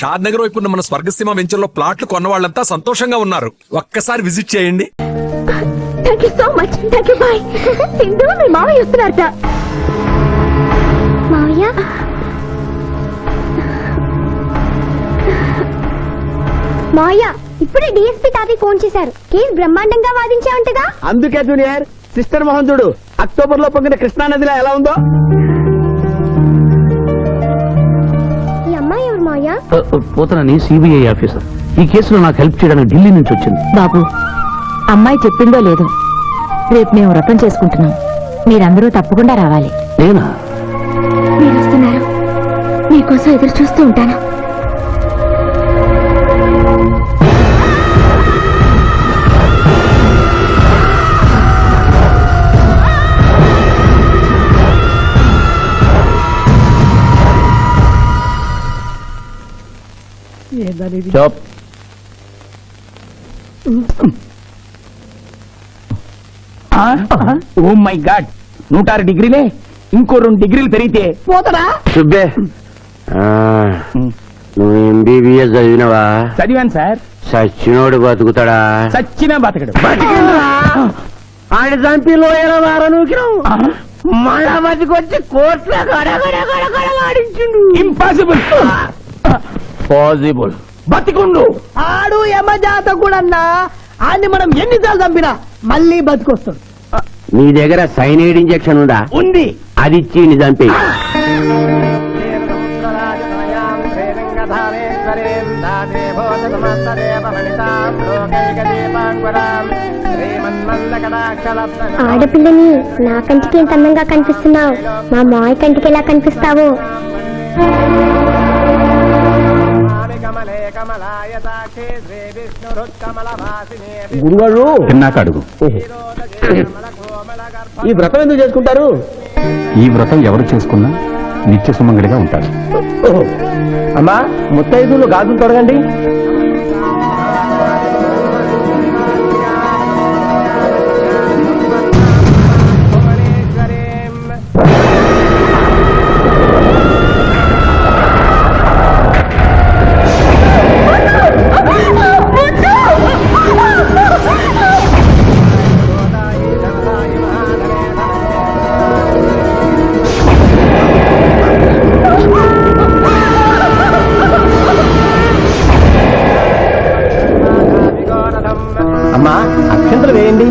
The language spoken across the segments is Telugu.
షాద్ నగర్ వైపు ఉన్న మన స్వర్గసీమ వెంచర్లో ప్లాట్లు కొన్న వాళ్ళంతా సంతోషంగా ఉన్నారు. ఒక్కసారి విజిట్ చేయండి. Thank you so much. Thank you. Bye. Sindhu మీ మావయ్య వస్తున్నారట. మావయ్య మావయ్య ఇప్పుడే డిఎస్పీ తాతయ్య ఫోన్ చేశారు. కేసు బ్రహ్మాండంగా వాదించావంటగా. అందుకే జూనియర్ సిస్టర్ మోహన్ చూడు అక్టోబర్ లో పొంగిన కృష్ణా నదిలో ఎలా ఉందో. ఈ అమ్మాయి ఎవరు మావయ్య? పోతనని సిబిఐ ఆఫీసర్. ఈ కేసులో నాకు హెల్ప్ చేయడానికి ఢిల్లీ నుంచి వచ్చింది. బాబు, అమ్మాయి చెప్పిందో లేదో, రేపు మేము వ్రతం చేసుకుంటున్నాం. మీరందరూ తప్పకుండా రావాలి. నేనా? మీరు వస్తున్నారు. మీకోసం ఎదురు చూస్తూ ఉంటాను. చాప్. ఓ మై గాడ్, 106 డిగ్రీలే. ఇంకో 2 డిగ్రీలు పెరిగితే పోతడా? సుబ్బే, నువ్వు ఎంబీబీఎస్ చదివినవా? చదివాను సార్. సచ్చినోడు బతుకుతాడా? సచ్చినా బతకడు. ఆయన చంపి లోయల వారనుకినావు, మళ్ళా బతికొచ్చి కోర్టులో గడగడగడగడలాడించిండు. ఇంపాసిబుల్. పాసిబుల్. బతికుండు. ఆడు యమజాతకుడన్నా ఆన్ని మనం ఎన్నిసార్లు చంపినా మళ్ళీ బతికొస్తాడు. నీ దగ్గర సైనైడ్ ఇంజెక్షన్ ఉందా? ఉంది. అది ఇచ్చి నీ చంపి. ఆడపిల్లని నా కంటికి ఎంత అందంగా కనిపిస్తున్నావు, మా మాయ కంటికి ఎలా కనిపిస్తావు? గురుగారు తిన్నాక అడుగు. ఈ వ్రతం ఎందుకు చేసుకుంటారు? ఈ వ్రతం ఎవరు చేసుకున్నా నిత్య సుమంగళిగా ఉంటారు. అమ్మా, ముత్తైదులు గాజులు తొడగండి. అమ్మా, అక్షంతలు వేయండి.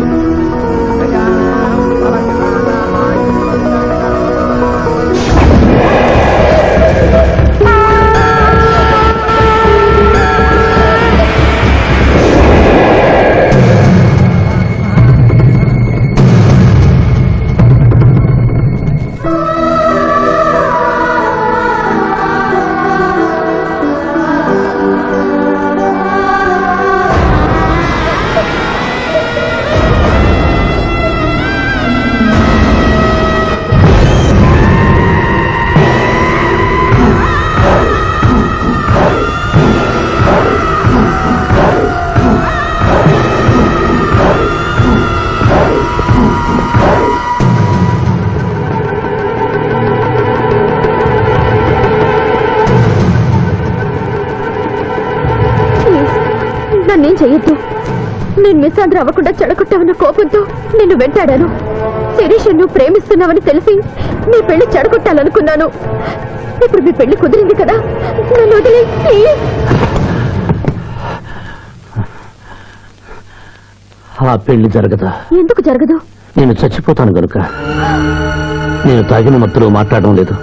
నన్నేం చెయ్యొద్దు. నేను మిస్సాంధ్ర అవ్వకుండా చెడగొట్టావన్న కోపంతో నిన్ను వెంటాడాను. శిరీష్ నువ్వు ప్రేమిస్తున్నావని తెలిసి నీ పెళ్లి చెడగొట్టాలనుకున్నాను. ఇప్పుడు మీ పెళ్లి కుదిరింది కదా, నన్ను వదిలే ప్లీజ్. ఆ పెళ్లి జరగదా? ఎందుకు జరగదు? నేను చచ్చిపోతాను గనుక. నేను తాగిన మత్తులో మాట్లాడడం లేదు.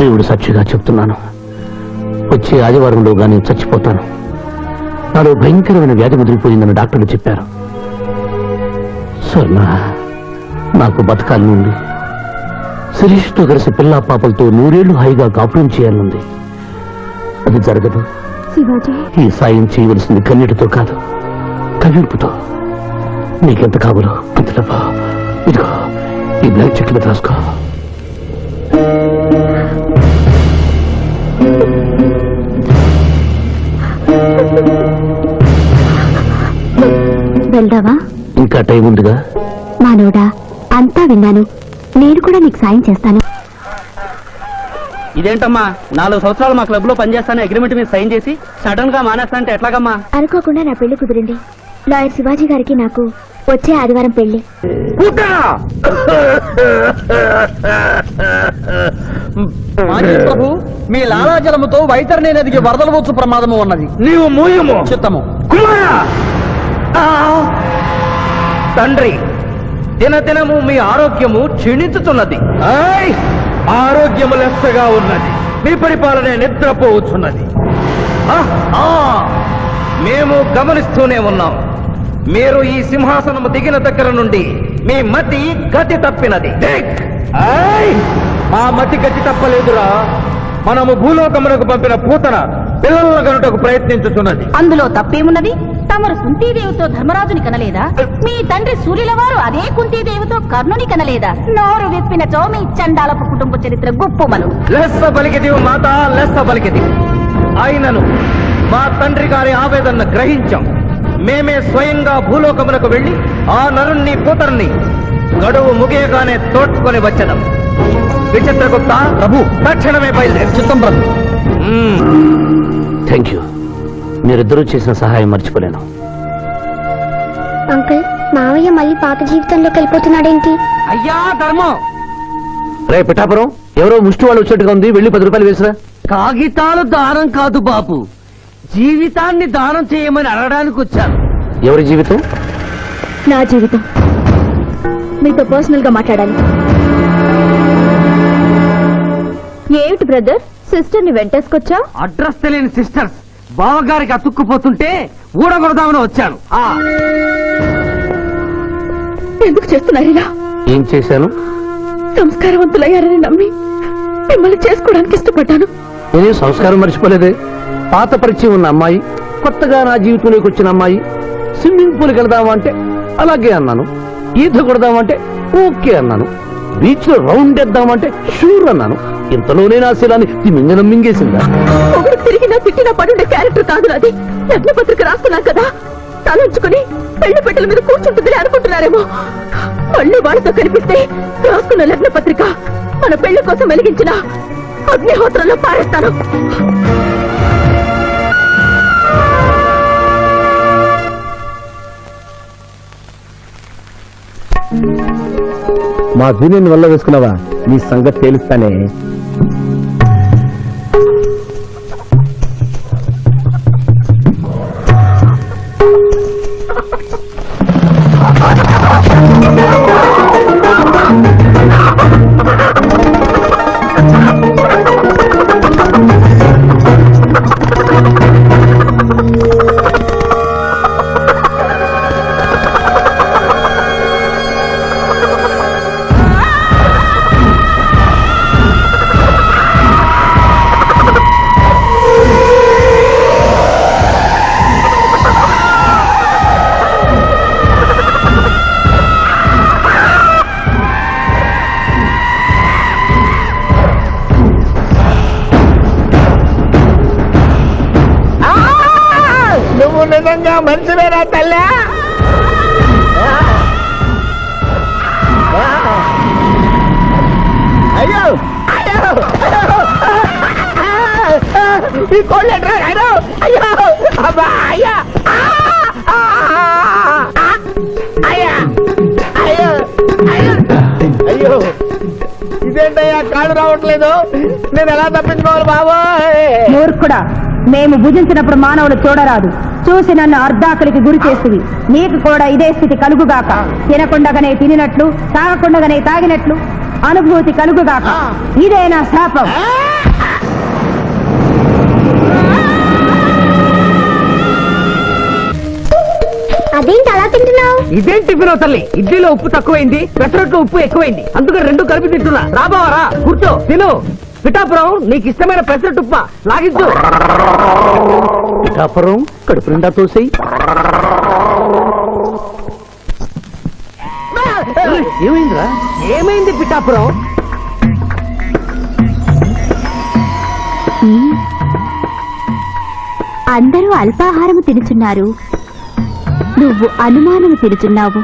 దేవుడు సాక్షిగా చెప్తున్నాను, వచ్చే ఆదివారంలోగా నేను చచ్చిపోతాను. నాలో భయంకరమైన వ్యాధి ముదిరిపోయిందని డాక్టర్లు చెప్పారు. స్వర్ణ, నాకు బతకాలనుంది. శిరీష్తో కలిసి పిల్లా పాపలతో 100 ఏళ్లు హాయిగా కాపురం చేయాలనుంది. అది జరగదు. శివాజీ, ఈ సాయం చేయవలసింది కన్నీటితో కాదు, కవింపుతో. నీకెంత కావాలో అంత డబ్బా. ఇదిగో ఈ బ్లాక్ చెక్ మీద రాసుకో. వెళ్దావా? ఇంకా టైం ఉందిగా. మానవుడా, అంతా విన్నాను. నేను కూడా నీకు సాయం చేస్తాను. ఇదేంటమ్మా 4 సంవత్సరాలు మా క్లబ్ లో పనిచేస్తాను అగ్రిమెంట్ మీద సైన్ చేసి సడన్ గా మానేస్తానంటే ఎట్లాగమ్మా? అనుకోకుండా నా పెళ్లి కుదిరింది. లాయర్ శివాజీ గారికి నాకు వచ్చే ఆదివారం పెళ్లి. ప్రభు, మీ లాలాజలముతో వైతరణి నదికి వరదలు వచ్చు ప్రమాదము ఉన్నది. నీవు మూయము చిత్తము. కుమారా! తండ్రి, దినదినము మీ ఆరోగ్యము క్షీణించుతున్నది. ఆరోగ్యము లెస్సగా ఉన్నది. మీ పరిపాలన నిద్రపోవచ్చున్నది. మేము గమనిస్తూనే ఉన్నాం. మీరు ఈ సింహాసనము దిగిన దగ్గర నుండి మీ మతి గతి తప్పినది. మా మతి గతి తప్పలేదురా. మనము భూలోకమునకు పంపిన పూతన పిల్లల కనుటకు ప్రయత్నించుతున్నది. అందులో తప్పేమున్నది? తమరు కుంతీదేవితో ధర్మరాజుని కనలేదా? మీ తండ్రి సూర్యుల వారు అదే కుంతీదేవితో కర్ణుని కనలేదా? నోరు విప్పినచో మీ చండాలపు కుటుంబ చరిత్ర గుప్పుమను. లెస్స పలికిది మాత, లెస్స పలికిది. ఆయనను మా తండ్రి గారి ఆవేదన గ్రహించాం. మేమే స్వయంగా భూలోకమునకు వెళ్లి ఆ నరుణ్ణి పూతరుని గడువు ముగియగానే తోడ్కొని వచ్చేదాం. విచిత్రగుప్త ప్రభు, తక్షణమే బయలుదేరి. చిత్తం ప్రభు. Thank you. మీరిద్దరూ చేసిన సహాయం మర్చిపోలేను. అంకుల్, మావయ్య మళ్ళీ పాత జీవితంలోకి వెళ్ళిపోతున్నాడేంటి? అయ్యా ధర్మం, రే పిఠాపురం, ఎవరో ముష్టి వాళ్ళు వచ్చినట్టుగా ఉంది. వెళ్ళి 10 రూపాయలు వేసిరా. కాగితాలు దానం కాదు బాబు, జీవితాన్ని దానం చేయమని అడగడానికి వచ్చాను. ఎవరి జీవితం? నా జీవితం. మీతో పర్సనల్ గా మాట్లాడాలి. ఏమిటి బ్రదర్, సిస్టర్ ని వెంటేసుకొచ్చా? అడ్రస్ తెలియని సిస్టర్స్ బావగారికి అతుక్కుపోతుంటే ఊడగొడదామని వచ్చాను. ఎందుకు చేస్తున్నారు ఇలా? ఏం చేశాను? సంస్కారవంతులయ్యారని నమ్మి మిమ్మల్ని చేసుకోవడానికి ఇష్టపడ్డాను. నేనే సంస్కారం మర్చిపోలేదే. పాత పరిచయం ఉన్న అమ్మాయి, కొత్తగా నా జీవితంలోకి వచ్చిన అమ్మాయి. స్విమ్మింగ్ పూల్కి వెళదామంటే అలాగే అన్నాను. ఈత కొడదామంటే ఓకే అన్నాను. బీచ్ లో రౌండ్ వేద్దామంటే షూర్ అన్నాను. ఇంతలోనే నా శీలాన్ని మింగనం మింగేసిందా? ఒకరు తిరిగినా తిట్టినా పడుండే క్యారెక్టర్ కాదు నాది. లగ్నపత్రిక రాస్తున్నాం కదా, తలంచుకుని పెళ్లి పెట్టెల మీద కూర్చుంటుంది అనుకుంటున్నారేమో. మళ్ళీ వాళ్ళతో కనిపిస్తే రాసుకున్న లగ్నపత్రిక మన పెళ్లి కోసం వెలిగించిన అగ్నిహోత్రంలో పారేస్తాను. మా జూనియర్ వల్ల వేసుకున్నావా? నీ సంగతి తేలుస్తానే. నువ్వు నిజంగా మంచివేనా తల్లా? అయ్యో అయ్యో ఈ కోళ్ళు ఎట్రా? అయ్యో అబ్బా, అయ్యా అయ్యా అయ్యో అయ్యో, ఇదేంటయ్యా కాళ్ళు రావట్లేదు? నేను ఎలా తప్పించుకోవాలి బాబోయ్? మూర్ఖుడా, మేము భుజించినప్పుడు మానవుడు చూడరాదు, చూసి నన్ను అర్ధాకలికి గురి చేస్తుంది. నీకు కూడా ఇదే స్థితి కలుగుగాక. తినకుండగానే తినినట్లు, తాగకుండగానే తాగినట్లు అనుభూతి కలుగుగాక. ఇదే నా శాపం. అదేంటి అలా తింటున్నావు? ఇదేం టిఫిన్ తల్లి? ఇడ్లీలో ఉప్పు తక్కువైంది, పెసరట్లో ఉప్పు ఎక్కువైంది, అందుకని 2 కలిపి తింటున్నా. రాబావరా, కూర్చో తిను. పిఠాపురం, నీకు ఇష్టమైన పెసరట్టు ఉప్ప లాగించు. పిఠాపురం, కడుపు నిండా తోసేయి. ఏమైందిరా? ఏమైంది పిఠాపురం? అందరూ అల్పాహారము తినుచున్నారు, నువ్వు అనుమానము తినుచున్నావు.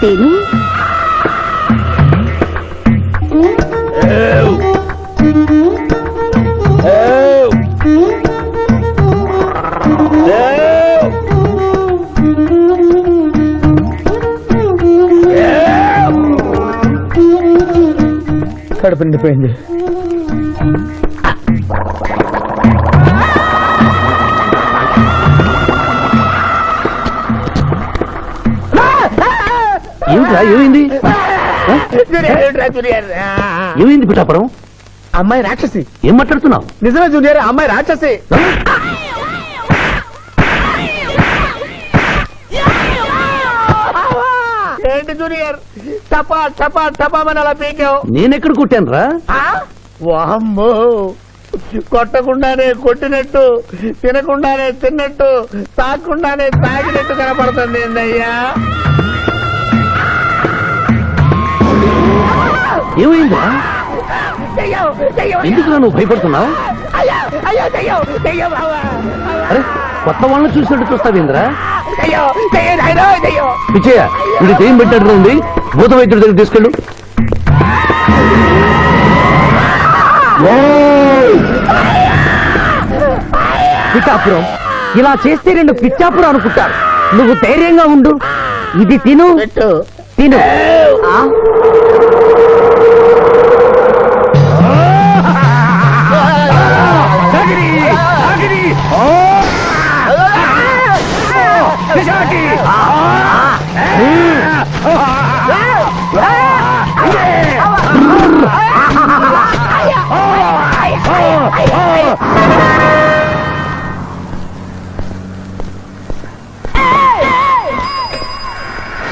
తిను. మండిపోయింది. ఏమిట్రా ఏమైంది? ఏమైంది పిఠాపురం? అమ్మాయి రాక్షసి. ఏం మాట్లాడుతున్నావు? నిజమే జూనియర్, అమ్మాయి రాక్షసి. ఏంటి జూనియర్, టపా టపా టపామని అలా పీకావు? నేనెక్కడ కొట్టాను రా? వామ్మో, కొట్టకుండానే కొట్టినట్టు, తినకుండానే తిన్నట్టు, తాగకుండానే తాగినట్టు కనపడుతుంది ఏందయ్యా? ఏమైందా? ఎందుకు నువ్వు భయపడుతున్నావు? అరే కొత్త వాళ్ళని చూసినట్టు చూస్తావేంద్రా? విజయ ఇది చేయం పెట్టినట్టుగా ఉంది, భూత వైద్యుడి దగ్గర తీసుకెళ్ళు. పిఠాపురం, ఇలా చేస్తే రెండు పిచ్చాపురం అనుకుంటారు. నువ్వు ధైర్యంగా ఉండు, ఇది తిను తిను.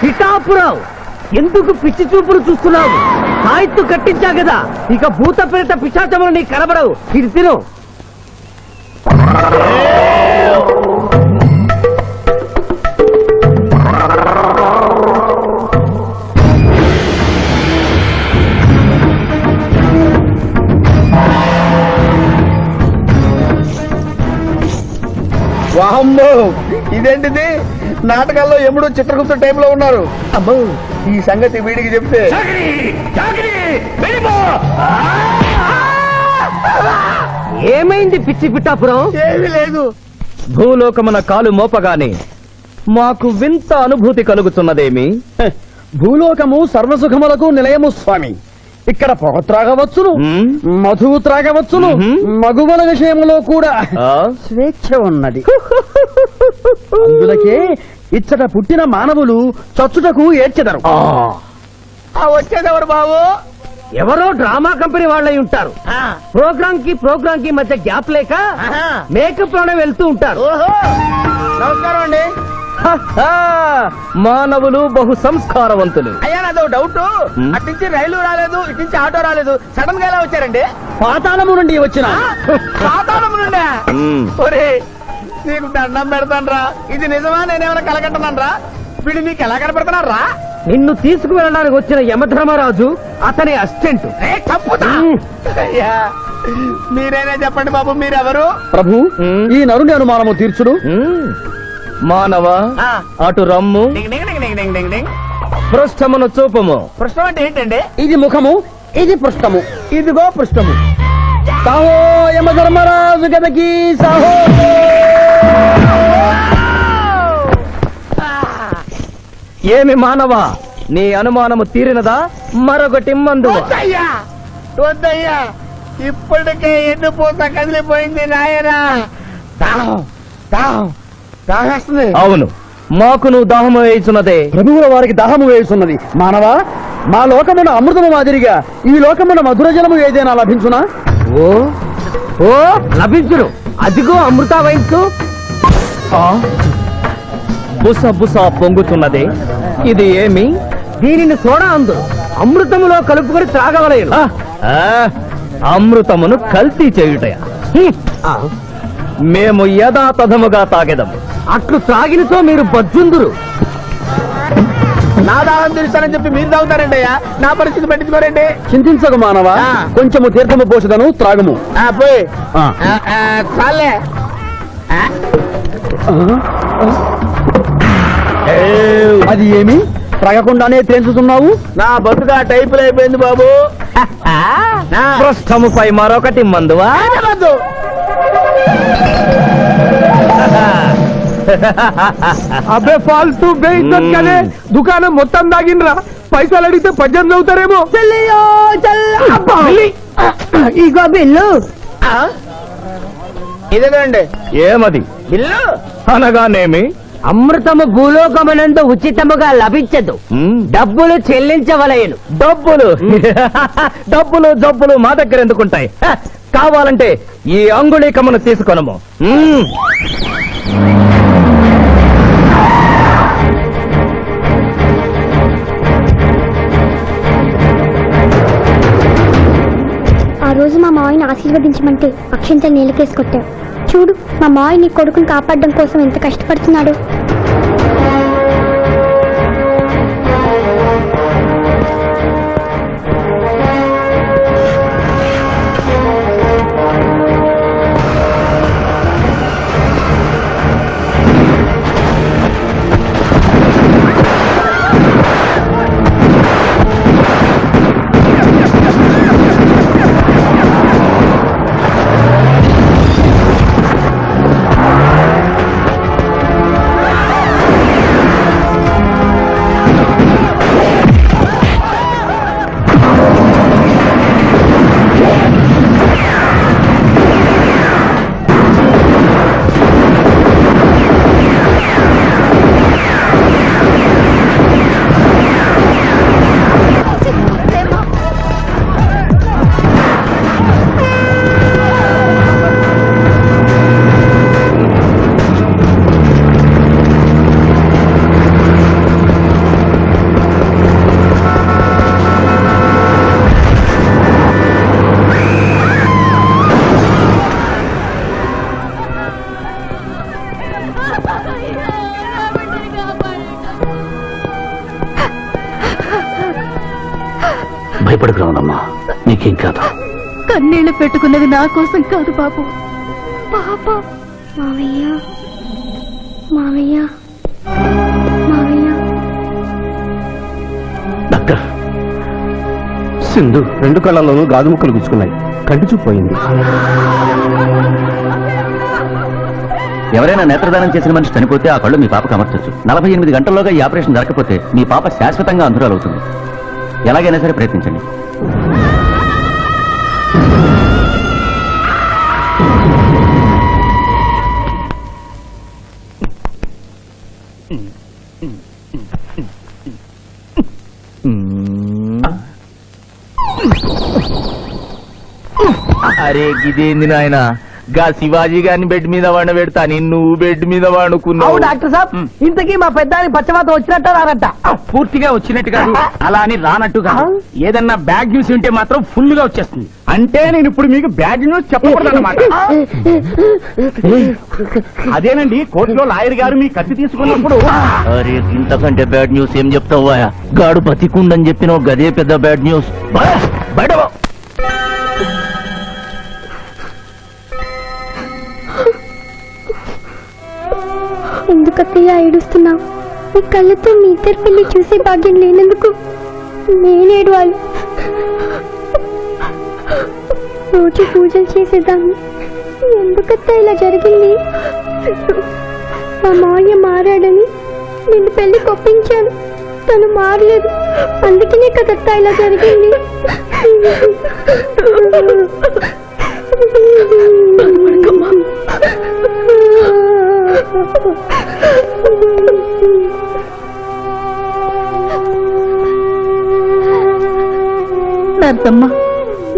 పిఠాపురం, ఎందుకు పిచ్చి చూపులు చూస్తున్నావు? సాయిత్తు కట్టించా కదా, ఇక భూత ప్రేత పిశాచములు నీకు కనబడవు. ఇది తిను. వాహమ్మో, ఇదేంటిది? నాటకాల్లో ఎప్పుడు చిత్రగుప్త టైంలో ఉన్నారు. అమ్మో, ఈ సంగతి వీడికి చెప్తే ఏమైంది పిచ్చి పిఠాపురం? ఏమీ లేదు. భూలోకమున కాలు మోపగానే మాకు వింత అనుభూతి కలుగుతున్నదేమి? భూలోకము సర్వసుఖములకు నిలయము స్వామి. ఇక్కడ పొగ త్రాగవచ్చును, మ్మ్. మధువు త్రాగవచ్చును, మగువల విషయంలో కూడా ఆ? స్వేచ్ఛ ఉన్నది. అందులకే ఇచ్చట పుట్టిన మానవులు చచ్చుటకు ఏడ్చెదరు. వచ్చేదెవరు బాబు? ఎవరో డ్రామా కంపెనీ వాళ్ళై ఉంటారు. ప్రోగ్రామ్ కి మధ్య గ్యాప్ లేక మేకప్ లోనే వెళ్తూ ఉంటారు. ఓహో, నమస్కారం అండి. మానవులు బహు సంస్కారవంతులు. అయ్యా నాదో డౌట్, అట్నుంచి రైలు రాలేదు, ఇట్నుంచి ఆటో రాలేదు, సడన్ గా ఎలా వచ్చారండి? పాతాళము నుండి వచ్చిన పాతాళం నుండా? మ్మ్. ఒరే, నీకు దండం పెడతానరా, ఇది నిజమా? నేనేమైనా కలగంటున్నానరా? వీడు నీకు ఎలా కనపడుతున్నారా? నిన్ను తీసుకువెళ్ళడానికి వచ్చిన యమధర్మరాజు అతని అసిస్టెంట్. తప్పుతా. అయ్యా మీరైనా చెప్పండి బాబు, మీరెవరు? ప్రభు ఈ నరుని అనుమానము తీర్చుడు. మానవ అటు రమ్ము, డింగ్ డింగ్ డింగ్ డింగ్ డింగ్ డింగ్ డింగ్. పృష్ఠమును చూపము. ప్రశ్న అంటే ఏంటండి? ఇది ముఖము, ఇది పృష్ఠము, ఇదిగో పృష్ఠము. సాహో యమధర్మరాజు గదకి సాహో. ఏమి మానవ, నీ అనుమానము తీరినదా? మరొకటి మందు. వద్దయ్యా, వద్దయ్యా, ఇప్పటికే ఎండిపోత కదిలిపోయింది నాయనా. దాహం దాహం దాహేస్తుంది. అవును, మాకు నువ్వు దాహము వేయుచున్నదే. ప్రభువుల వారికి దాహము వేయుచున్నది. మానవ, మా లోకమున అమృతము మాదిరిగా ఈ లోకమున మధుర జలము ఏదైనా లభించునా? ఓ ఓ లభించును. అదిగో అమృత వైన్స్. బుస బుస పొంగుతున్నదే, ఇది ఏమి? దీనిని సోడా అందు అమృతములో కలుపుకొని త్రాగవలేను. అమృతమును కల్తీ చేయుటయా? మేము యథాతథముగా తాగెదము. అట్లు త్రాగినతో మీరు బజ్జుందురు. నా దాహం తీరుస్తానని చెప్పి మీరు తాగుతారండి అయ్యా, నా పరిస్థితి పట్టించుకోరండి. చింతించక మానవ, కొంచెము తీర్థము పోషదను త్రాగము. పోయి ఆ. చాలే. అది ఏమి త్రాగకుండానే తేల్చుతున్నావు? నా బతుక టైపులు అయిపోయింది బాబు. పృష్ఠముపై మరొకటి మందువా? అబ్బే ఫాల్తూ బేయిద్దత్ కదే, దుకాణం మొత్తం దాగినరా. పైసలు అడిగితే 18 అవుతారేమో. చెల్లియో అబ్బా. ఇగో బిల్లు. ఇదేనండి ఏమది బిల్లు. అనగానేమి? అమృతము భూలోకమునందు ఉచితముగా లభించదు, డబ్బులు చెల్లించవలయను. డబ్బులు డబ్బులు జబ్బులు మా దగ్గర ఎందుకుంటాయి? హ, కావాలంటే ఈ అంగుళీకమును తీసుకొనము. ఆ రోజు మా మావయ్యని ఆశీర్వదించమంటే అక్షింతలు నీళ్ళకేసి కొట్టావు. చూడు మా మావయ్య నీ కొడుకుని కాపాడడం కోసం ఎంత కష్టపడుతున్నాడు. భయపడకురావునమ్మా, నీకేం కాదు. కన్నీళ్లు పెట్టుకున్నది నా కోసం కాదు బాబు, పాప. మావయ్య మావయ్య మావయ్య. డాక్టర్, సింధు 2 కళ్ళల్లోనూ గాజు ముక్కలు గుచ్చుకున్నాయి, కంటి చూపు పోయింది. ఎవరైనా నేత్రదానం చేసిన మనిషి చనిపోతే ఆ కళ్ళు మీ పాపకు అమర్చొచ్చు. 48 గంటల్లోగా ఈ ఆపరేషన్ జరగకపోతే మీ పాప శాశ్వతంగా అంధురాలవుతుంది. ఎలాగైనా సరే ప్రయత్నించండి. అరే గిదేంది నాయన, గా శివాజీ గారిని బెడ్ మీద వండబెడతా, నువ్వు బెడ్ మీద వండుకున్నావు. డాక్టర్ సాబ్, ఇంతకీ మా పెద్దానికి పచ్చవాత వచ్చినట్ట రానట్ట? పూర్తిగా వచ్చినట్టు కాదు, అలా అని రానట్టు కాదు. ఏదన్నా బ్యాడ్ న్యూస్ ఉంటే మాత్రం ఫుల్ గా వచ్చేస్తుంది. అంటే నేను ఇప్పుడు మీకు బ్యాడ్ న్యూస్ చెప్పకూడదు అన్నమాట. అదేనండి, కోర్టులో లాయర్ గారు మీ కత్తి తీసుకున్నప్పుడు అరే ఇంతకంటే బ్యాడ్ న్యూస్ ఏం చెప్తావా? గాడు బతికుండని చెప్పినావు, గదే పెద్ద బ్యాడ్ న్యూస్. బయట పో. ఎందుకత్తయ్య ఏడుస్తున్నావు? నీ కళ్ళతో మీ ఇద్దరు పెళ్లి చూసే భాగ్యం లేనందుకు నేనేడవాలి. రోజు పూజలు చేసేదాన్ని, ఎందుకత్తా ఇలా జరిగింది? మా మావయ్య మారాడని నిన్ను పెళ్లి కొప్పించాను, తను మారలేదు. అందుకనే కదత్తా ఇలా జరిగింది. నర్సమ్మ,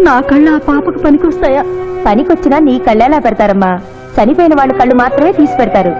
నా కళ్ళు ఆ పాపకు పనికొస్తాయా? పనికొచ్చినా నీ కళ్ళెలా పెడతారమ్మా? చనిపోయిన వాళ్ళ కళ్ళు మాత్రమే తీసి పెడతారు.